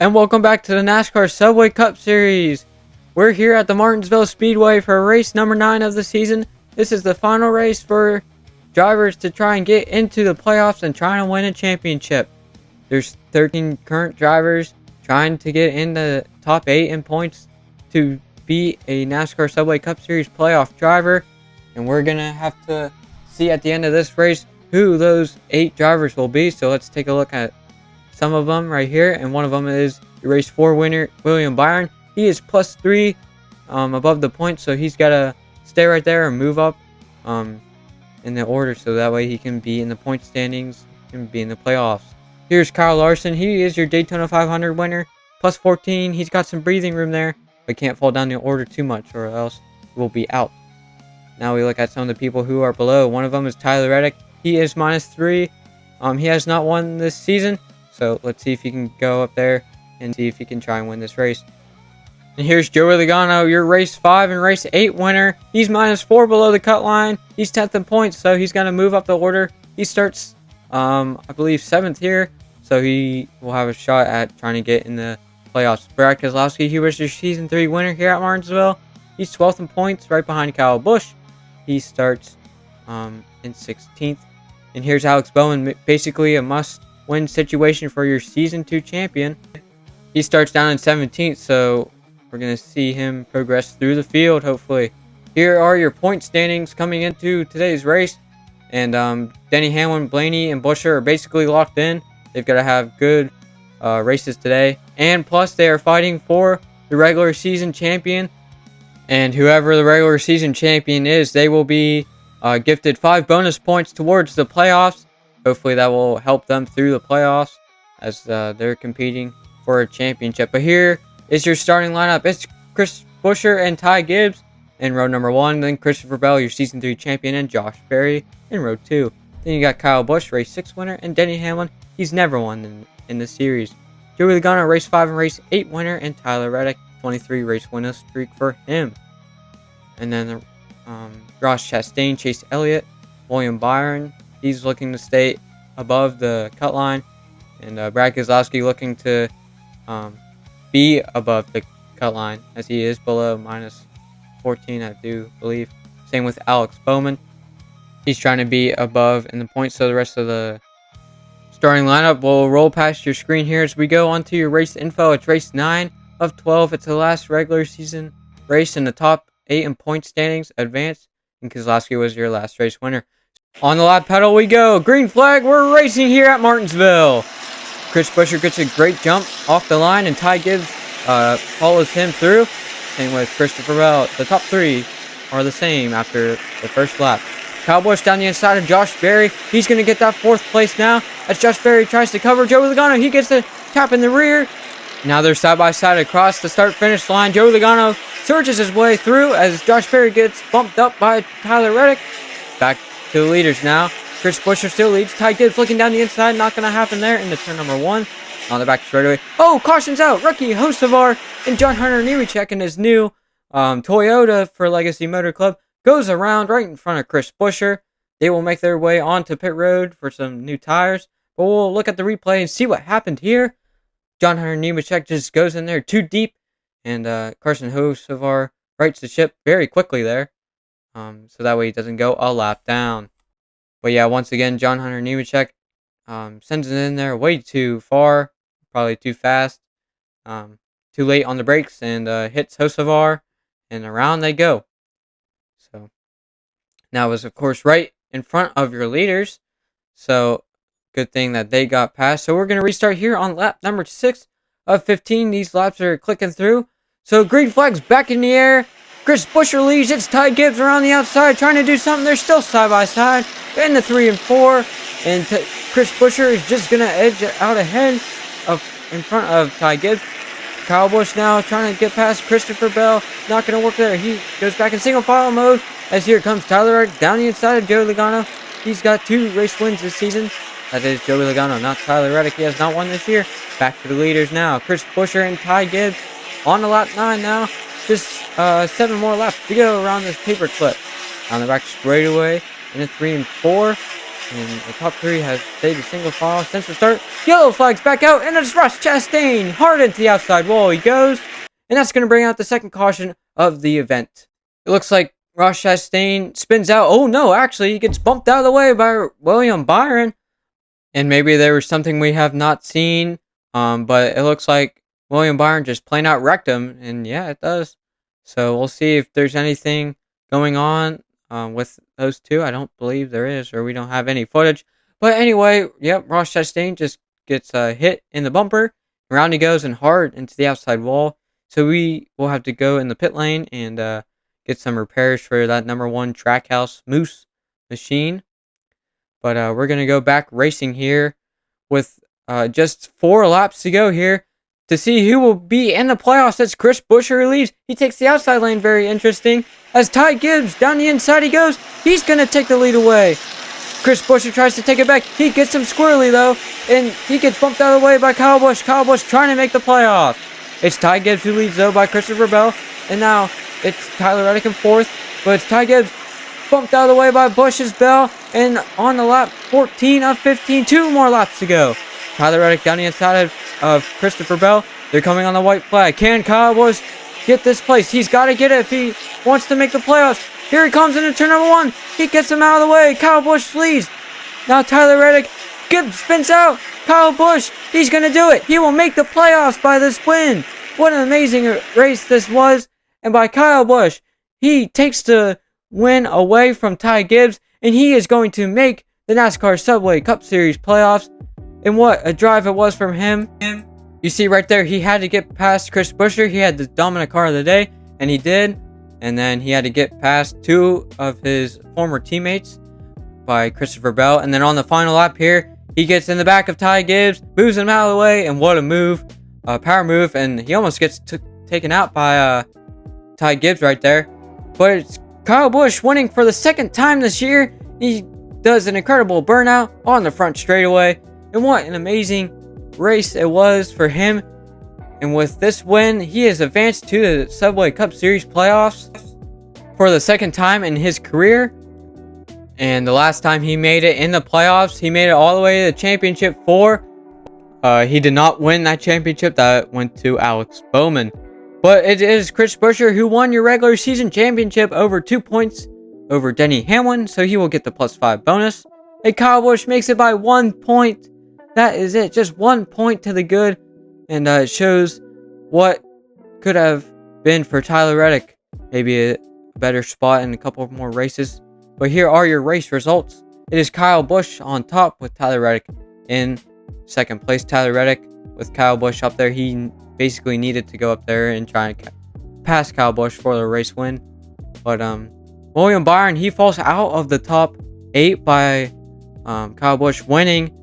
And welcome back to the NASCAR Subway Cup Series. We're here at the Martinsville Speedway for race number 9 of the season. This is the final race for drivers to try and get into the playoffs and try and win a championship. There's 13 current drivers trying to get in the top 8 in points to be a NASCAR Subway Cup Series playoff driver. And we're going to have to see at the end of this race who those 8 drivers will be. So let's take a look at some of them right here, and one of them is the race 4 winner, William Byron. He is +3 above the point, so he's got to stay right there and move up in the order, so that way he can be in the point standings and be in the playoffs. Here's Kyle Larson. He is your Daytona 500 winner, +14. He's got some breathing room there, but can't fall down the order too much, or else he will be out. Now we look at some of the people who are below. One of them is Tyler Reddick. He is -3. He has not won this season. So let's see if he can go up there and see if he can try and win this race. And here's Joey Logano, your race 5 and race 8 winner. He's -4 below the cut line. He's 10th in points, so he's going to move up the order. He starts, I believe, 7th here. So he will have a shot at trying to get in the playoffs. Brad Keselowski, he was your season 3 winner here at Martinsville. He's 12th in points, right behind Kyle Busch. He starts in 16th. And here's Alex Bowman, basically a must-win situation for your season 2 champion. He starts down in 17th, so we're going to see him progress through the field, hopefully. Here are your point standings coming into today's race. And Denny Hamlin, Blaney, and Buescher are basically locked in. They've got to have good races today. And plus, they are fighting for the regular season champion. And whoever the regular season champion is, they will be gifted 5 bonus points towards the playoffs. Hopefully that will help them through the playoffs as they're competing for a championship. But here is your starting lineup. It's Chris Buescher and Ty Gibbs in row number 1. Then Christopher Bell, your season 3 champion, and Josh Berry in row 2. Then you got Kyle Busch, race 6 winner, and Denny Hamlin. He's never won in the series. Joey Logano, race 5 and race 8 winner, and Tyler Reddick, 23 race winner streak for him. And then Ross Chastain, Chase Elliott, William Byron. He's looking to stay above the cut line. And Brad Keselowski looking to be above the cut line, as he is below -14, I do believe. Same with Alex Bowman. He's trying to be above in the points, so the rest of the starting lineup will roll past your screen here as we go on to your race info. It's race 9 of 12. It's the last regular season race, in the top 8 in point standings advanced, and Keselowski was your last race winner. On the lap pedal we go. Green flag, we're racing here at Martinsville. Chris Buescher gets a great jump off the line, and Ty Gibbs follows him through. Same with Christopher Bell. The top 3 are the same after the first lap. Kyle Busch down the inside of Josh Berry. He's going to get that 4th place now as Josh Berry tries to cover Joey Logano. He gets the tap in the rear. Now they're side by side across the start-finish line. Joey Logano surges his way through as Josh Berry gets bumped up by Tyler Reddick. Back to the leaders now. Chris Buescher still leads. Ty Gibbs looking down the inside. Not going to happen there into turn number 1. On the back straightaway. Oh, caution's out. Rookie Hocevar and John Hunter Nemechek in his new Toyota for Legacy Motor Club goes around right in front of Chris Buescher. They will make their way onto pit road for some new tires. But we'll look at the replay and see what happened here. John Hunter Nemechek just goes in there too deep. And Carson Hocevar rights the ship very quickly there. So that way he doesn't go a lap down. But yeah, once again, John Hunter Nemechek sends it in there way too far, probably too fast, too late on the brakes, and hits Hocevar, and around they go. So now it was, of course, right in front of your leaders. So good thing that they got past. So we're going to restart here on lap number 6 of 15. These laps are clicking through. So green flag's back in the air. Chris Buescher leads. It's Ty Gibbs around the outside trying to do something. They're still side by side in the 3 and 4. And Chris Buescher is just going to edge out ahead in front of Ty Gibbs. Kyle Busch now trying to get past Christopher Bell. Not going to work there. He goes back in single file mode as here comes Tyler Reddick down the inside of Joey Logano. He's got 2 race wins this season. That is Joey Logano, not Tyler Reddick. He has not won this year. Back to the leaders now. Chris Buescher and Ty Gibbs on the lap 9 now. Just 7 more laps to go around this paper clip. On the back straightaway in the 3 and 4. And the top 3 has stayed a single file since the start. Yellow flags back out, and it's Ross Chastain. Hard into the outside wall he goes. And that's going to bring out the second caution of the event. It looks like Ross Chastain spins out. Oh no, actually he gets bumped out of the way by William Byron. And maybe there was something we have not seen. But it looks like William Byron just plain out wrecked him. And yeah, it does. So we'll see if there's anything going on with those two. I don't believe there is, or we don't have any footage. But anyway, yep, Ross Chastain just gets hit in the bumper. Around he goes and hard into the outside wall. So we will have to go in the pit lane and get some repairs for that number 1 Trackhouse Moose machine. But we're going to go back racing here with just 4 laps to go here to see who will be in the playoffs. As Chris Buescher leads. He takes the outside lane. Very interesting. As Ty Gibbs down the inside he goes. He's going to take the lead away. Chris Buescher tries to take it back. He gets him squirrely though. And he gets bumped out of the way by Kyle Busch. Kyle Busch trying to make the playoffs. It's Ty Gibbs who leads though by Christopher Bell. And now it's Tyler Reddick in 4th. But it's Ty Gibbs bumped out of the way by Busch's Bell. And on the lap 14 of 15. 2 more laps to go. Tyler Reddick down the inside of Christopher Bell. They're coming on the white flag. Can Kyle Busch get this place? He's got to get it if he wants to make the playoffs. Here he comes into turn number 1. He gets him out of the way. Kyle Busch leads. Now Tyler Reddick. Gibbs spins out. Kyle Busch. He's going to do it. He will make the playoffs by this win. What an amazing race this was. And by Kyle Busch, he takes the win away from Ty Gibbs. And he is going to make the NASCAR Subway Cup Series playoffs. And what a drive it was from him. You see right there, he had to get past Chris Buescher. He had the dominant car of the day, and he did. And then he had to get past 2 of his former teammates by Christopher Bell. And then on the final lap here, he gets in the back of Ty Gibbs, moves him out of the way, and what a move. Power move, and he almost gets taken out by Ty Gibbs right there. But it's Kyle Busch winning for the 2nd time this year. He does an incredible burnout on the front straightaway. And what an amazing race it was for him. And with this win, he has advanced to the Subway Cup Series playoffs for the 2nd time in his career. And the last time he made it in the playoffs, he made it all the way to the championship 4. He did not win that championship. That went to Alex Bowman. But it is Chris Buescher who won your regular season championship over 2 points over Denny Hamlin. So he will get the +5 bonus. And Kyle Busch makes it by 1 point. That is it. Just 1 point to the good. And it shows what could have been for Tyler Reddick. Maybe a better spot in a couple more races. But here are your race results. It is Kyle Busch on top with Tyler Reddick in 2nd place. Tyler Reddick with Kyle Busch up there. He basically needed to go up there and try and pass Kyle Busch for the race win. But William Byron, he falls out of the top 8 by Kyle Busch winning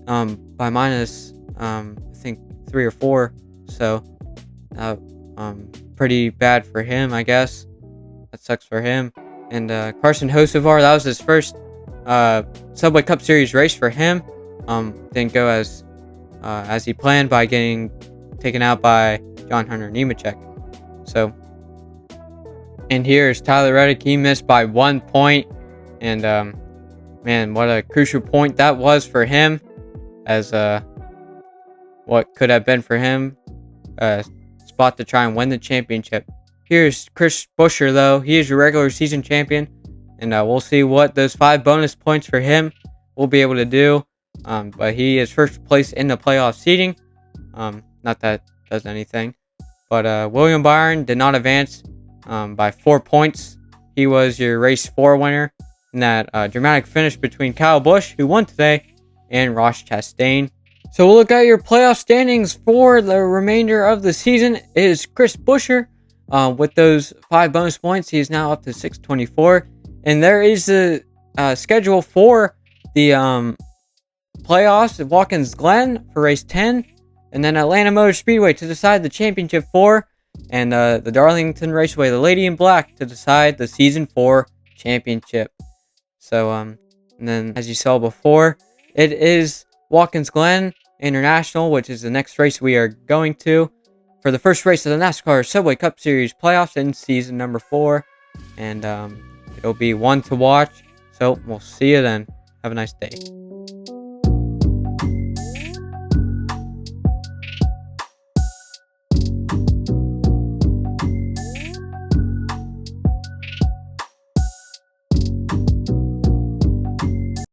by minus I think 3 or 4. So pretty bad for him, I guess. That sucks for him. And Carson Hocevar, that was his first Subway Cup Series race for him. Didn't go as he planned by getting taken out by John Hunter Nemechek. So, and here's Tyler Reddick. He missed by 1 point. And man, what a crucial point that was for him. As what could have been for him a spot to try and win the championship. Here's Chris Buescher though. He is your regular season champion. And we'll see what those 5 bonus points for him will be able to do. But he is 1st place in the playoff seeding. Not that does anything. But William Byron did not advance by 4 points. He was your race 4 winner in that dramatic finish between Kyle Busch, who won today, and Ross Chastain. So we'll look at your playoff standings for the remainder of the season. It is Chris Buescher with those 5 bonus points. He is now up to 624. And there is a schedule for the playoffs at Watkins Glen for race 10. And then Atlanta Motor Speedway to decide the championship 4. And the Darlington Raceway, the Lady in Black, to decide the season 4 championship. So, and then as you saw before, It is Watkins Glen International, which is the next race we are going to for the first race of the NASCAR Subway Cup Series playoffs in season number 4. And it'll be one to watch. So we'll see you then. Have a nice day.